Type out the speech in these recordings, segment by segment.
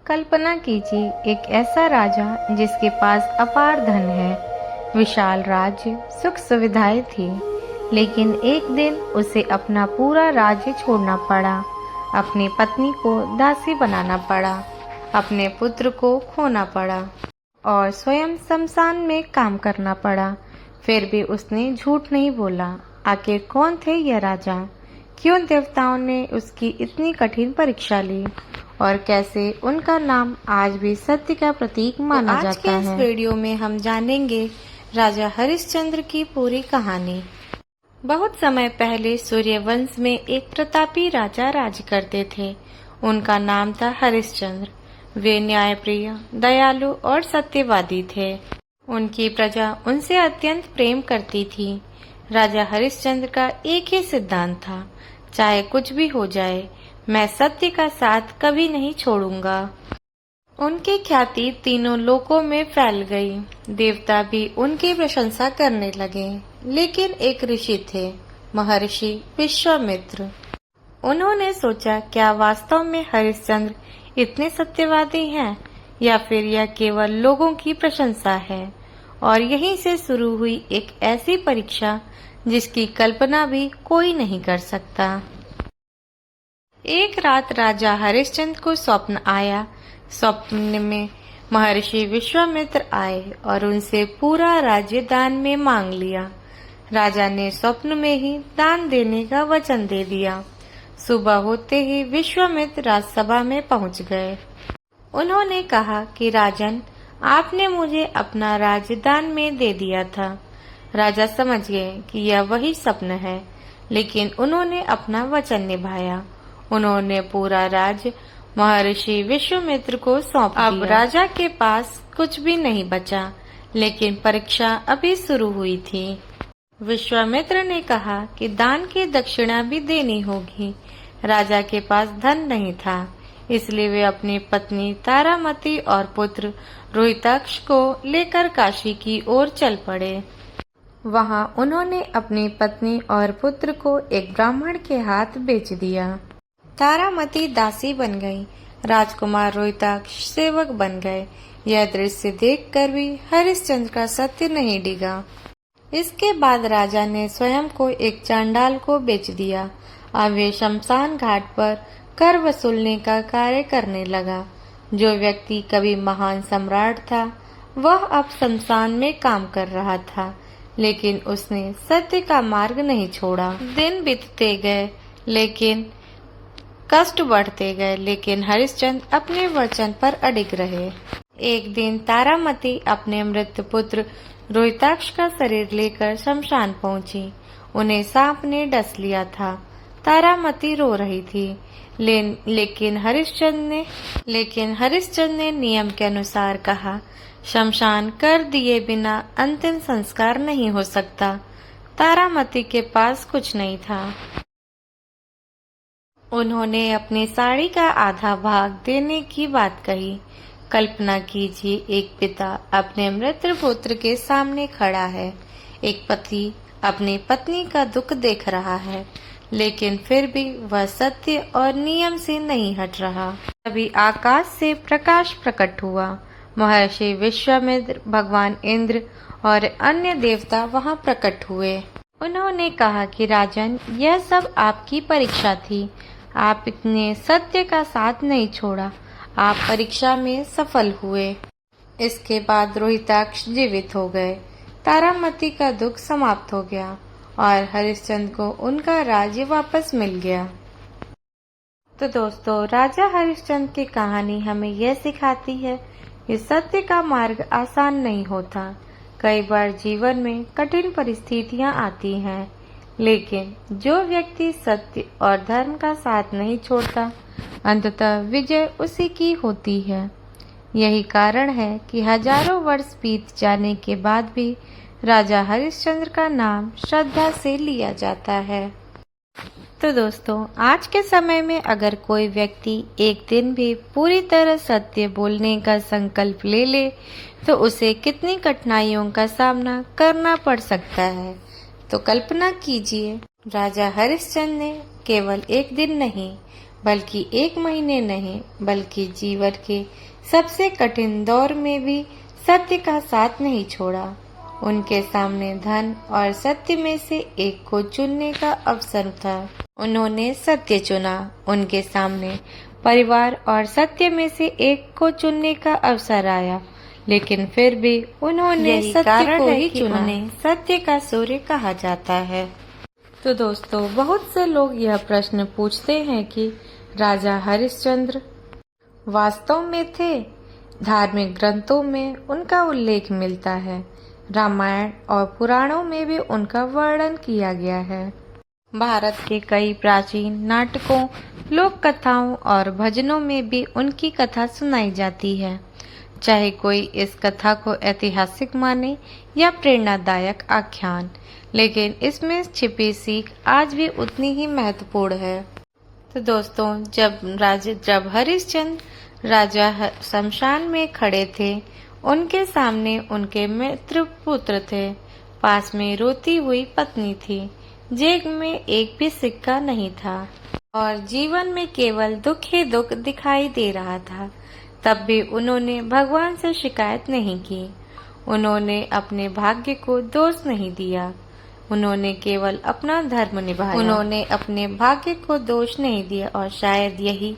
कल्पना कीजिए एक ऐसा राजा जिसके पास अपार धन है, विशाल राज्य, सुख सुविधाएं थी, लेकिन एक दिन उसे अपना पूरा राज्य छोड़ना पड़ा। अपनी पत्नी को दासी बनाना पड़ा, अपने पुत्र को खोना पड़ा और स्वयं शमशान में काम करना पड़ा। फिर भी उसने झूठ नहीं बोला। आखिर कौन थे यह राजा? क्यों देवताओं ने उसकी इतनी कठिन परीक्षा ली और कैसे उनका नाम आज भी सत्य का प्रतीक माना जाता है। आज के इस वीडियो में हम जानेंगे राजा हरिश्चंद्र की पूरी कहानी। बहुत समय पहले सूर्यवंश में एक प्रतापी राजा राज करते थे। उनका नाम था हरिश्चंद्र। वे न्यायप्रिय, दयालु और सत्यवादी थे। उनकी प्रजा उनसे अत्यंत प्रेम करती थी। राजा हरिश्चंद्र का एक ही सिद्धांत था, चाहे कुछ भी हो जाए, मैं सत्य का साथ कभी नहीं छोड़ूंगा। उनकी ख्याति तीनों लोकों में फैल गई। देवता भी उनकी प्रशंसा करने लगे। लेकिन एक ऋषि थे, महर्षि विश्वामित्र। उन्होंने सोचा, क्या वास्तव में हरिश्चंद्र इतने सत्यवादी हैं या फिर यह केवल लोगों की प्रशंसा है? और यहीं से शुरू हुई एक ऐसी परीक्षा जिसकी कल्पना भी कोई नहीं कर सकता। एक रात राजा हरिश्चंद्र को स्वप्न आया। स्वप्न में महर्षि विश्वामित्र आए और उनसे पूरा राज्य दान में मांग लिया। राजा ने स्वप्न में ही दान देने का वचन दे दिया। सुबह होते ही विश्वामित्र राजसभा में पहुंच गए। उन्होंने कहा कि राजन, आपने मुझे अपना राज्य दान में दे दिया था। राजा समझ गए कि यह वही स्वप्न है, लेकिन उन्होंने अपना वचन निभाया। उन्होंने पूरा राज्य महर्षि विश्वामित्र को सौंप दिया। अब राजा के पास कुछ भी नहीं बचा, लेकिन परीक्षा अभी शुरू हुई थी। विश्वामित्र ने कहा कि दान की दक्षिणा भी देनी होगी। राजा के पास धन नहीं था, इसलिए वे अपनी पत्नी तारामती और पुत्र रोहिताक्ष को लेकर काशी की ओर चल पड़े। वहां उन्होंने अपनी पत्नी और पुत्र को एक ब्राह्मण के हाथ बेच दिया। तारामती दासी बन गई, राजकुमार रोहिताक्ष सेवक बन गए। यह दृश्य देखकर भी हरिश्चंद्र का सत्य नहीं डिगा। इसके बाद राजा ने स्वयं को एक चांडाल को बेच दिया। अब वे शमशान घाट पर कर वसूलने का कार्य करने लगा। जो व्यक्ति कभी महान सम्राट था, वह अब शमशान में काम कर रहा था, लेकिन उसने सत्य का मार्ग नहीं छोड़ा। दिन बीतते गए, लेकिन कष्ट बढ़ते गए, लेकिन हरिश्चंद्र अपने वचन पर अडिग रहे। एक दिन तारामती अपने मृत पुत्र रोहिताक्ष का शरीर लेकर शमशान पहुंची। उन्हें सांप ने डस लिया था। तारामती रो रही थी, लेकिन हरिश्चंद्र ने नियम के अनुसार कहा, शमशान कर दिए बिना अंतिम संस्कार नहीं हो सकता। तारामती के पास कुछ नहीं था। उन्होंने अपनी साड़ी का आधा भाग देने की बात कही। कल्पना कीजिए, एक पिता अपने मृत पुत्र के सामने खड़ा है। एक पति अपनी पत्नी का दुख देख रहा है, लेकिन फिर भी वह सत्य और नियम से नहीं हट रहा। तभी आकाश से प्रकाश प्रकट हुआ। महर्षि विश्वामित्र, भगवान इंद्र और अन्य देवता वहां प्रकट हुए। उन्होंने कहा कि राजन, यह सब आपकी परीक्षा थी। आपने सत्य का साथ नहीं छोड़ा। आप परीक्षा में सफल हुए। इसके बाद रोहिताक्ष जीवित हो गए। तारामती का दुख समाप्त हो गया और हरिश्चंद्र को उनका राज्य वापस मिल गया। तो दोस्तों, राजा हरिश्चंद्र की कहानी हमें यह सिखाती है कि सत्य का मार्ग आसान नहीं होता। कई बार जीवन में कठिन परिस्थितियां आती हैं, लेकिन जो व्यक्ति सत्य और धर्म का साथ नहीं छोड़ता, अंततः विजय उसी की होती है। यही कारण है कि हजारों वर्ष बीत जाने के बाद भी राजा हरिश्चंद्र का नाम श्रद्धा से लिया जाता है। तो दोस्तों, आज के समय में अगर कोई व्यक्ति एक दिन भी पूरी तरह सत्य बोलने का संकल्प ले ले, तो उसे कितनी कठिनाइयों का सामना करना पड़ सकता है। तो कल्पना कीजिए, राजा हरिश्चंद्र ने केवल एक दिन नहीं, बल्कि 1 महीने नहीं, बल्कि जीवन के सबसे कठिन दौर में भी सत्य का साथ नहीं छोड़ा। उनके सामने धन और सत्य में से एक को चुनने का अवसर था। उन्होंने सत्य चुना। उनके सामने परिवार और सत्य में से एक को चुनने का अवसर आया, लेकिन फिर भी उन्होंने सत्य को ही चुना। उन्हें सत्य का सूर्य कहा जाता है। तो दोस्तों, बहुत से लोग यह प्रश्न पूछते हैं कि राजा हरिश्चंद्र वास्तव में थे। धार्मिक ग्रंथों में उनका उल्लेख मिलता है। रामायण और पुराणों में भी उनका वर्णन किया गया है। भारत के कई प्राचीन नाटकों, लोक कथाओं और भजनों में भी उनकी कथा सुनाई जाती है। चाहे कोई इस कथा को ऐतिहासिक माने या प्रेरणादायक आख्यान, लेकिन इसमें छिपी सीख आज भी उतनी ही महत्वपूर्ण है। तो दोस्तों, जब हरिश्चंद्र राजा शमशान में खड़े थे, उनके सामने उनके मित्र पुत्र थे। पास में रोती हुई पत्नी थी। जेब में एक भी सिक्का नहीं था और जीवन में केवल दुख ही दुख दिखाई दे रहा था। तब भी उन्होंने भगवान से शिकायत नहीं की। उन्होंने अपने भाग्य को दोष नहीं दिया। उन्होंने केवल अपना धर्म निभाया। उन्होंने अपने भाग्य को दोष नहीं दिया और शायद यही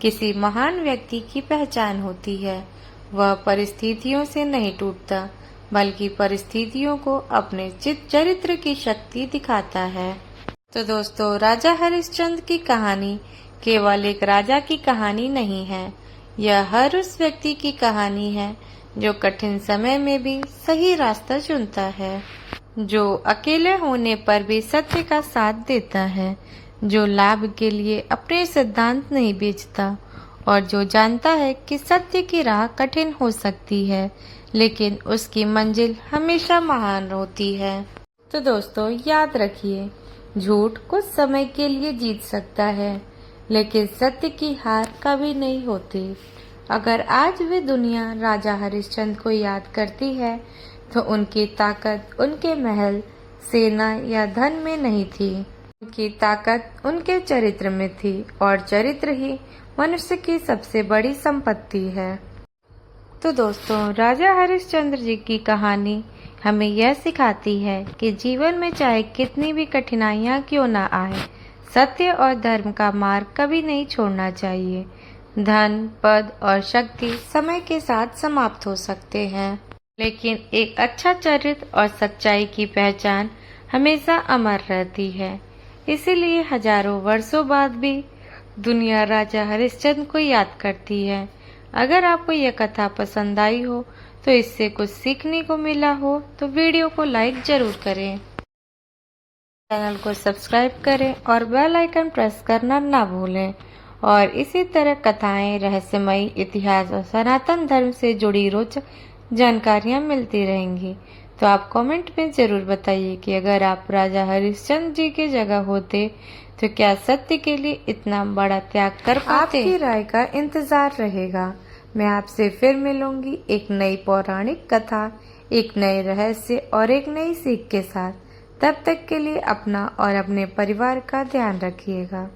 किसी महान व्यक्ति की पहचान होती है। वह परिस्थितियों से नहीं टूटता, बल्कि परिस्थितियों को अपने चरित्र की शक्ति दिखाता है। तो दोस्तों, राजा हरिश्चंद्र की कहानी केवल एक राजा की कहानी नहीं है। यह हर उस व्यक्ति की कहानी है जो कठिन समय में भी सही रास्ता चुनता है, जो अकेले होने पर भी सत्य का साथ देता है, जो लाभ के लिए अपने सिद्धांत नहीं बेचता और जो जानता है कि सत्य की राह कठिन हो सकती है, लेकिन उसकी मंजिल हमेशा महान होती है। तो दोस्तों, याद रखिए, झूठ कुछ समय के लिए जीत सकता है, लेकिन सत्य की हार कभी नहीं होती। अगर आज भी दुनिया राजा हरिश्चंद्र को याद करती है, तो उनकी ताकत उनके महल, सेना या धन में नहीं थी। उनकी ताकत उनके चरित्र में थी और चरित्र ही मनुष्य की सबसे बड़ी संपत्ति है। तो दोस्तों, राजा हरिश्चंद्र जी की कहानी हमें यह सिखाती है कि जीवन में चाहे कितनी भी कठिनाइयां क्यों ना आए, सत्य और धर्म का मार्ग कभी नहीं छोड़ना चाहिए। धन, पद और शक्ति समय के साथ समाप्त हो सकते हैं, लेकिन एक अच्छा चरित्र और सच्चाई की पहचान हमेशा अमर रहती है। इसीलिए हजारों वर्षों बाद भी दुनिया राजा हरिश्चंद्र को याद करती है। अगर आपको यह कथा पसंद आई हो, तो इससे कुछ सीखने को मिला हो, तो वीडियो को लाइक जरूर करें, चैनल को सब्सक्राइब करें और बेल आइकन प्रेस करना ना भूलें। और इसी तरह कथाएं, रहस्यमयी इतिहास और सनातन धर्म से जुड़ी रोचक जानकारियां मिलती रहेंगी। तो आप कमेंट में जरूर बताइए कि अगर आप राजा हरिश्चंद्र जी की जगह होते तो क्या सत्य के लिए इतना बड़ा त्याग कर पाते? आपकी राय का इंतजार रहेगा। मैं आपसे फिर मिलूंगी एक नई पौराणिक कथा, एक नए रहस्य और एक नई सीख के साथ। तब तक के लिए अपना और अपने परिवार का ध्यान रखिएगा।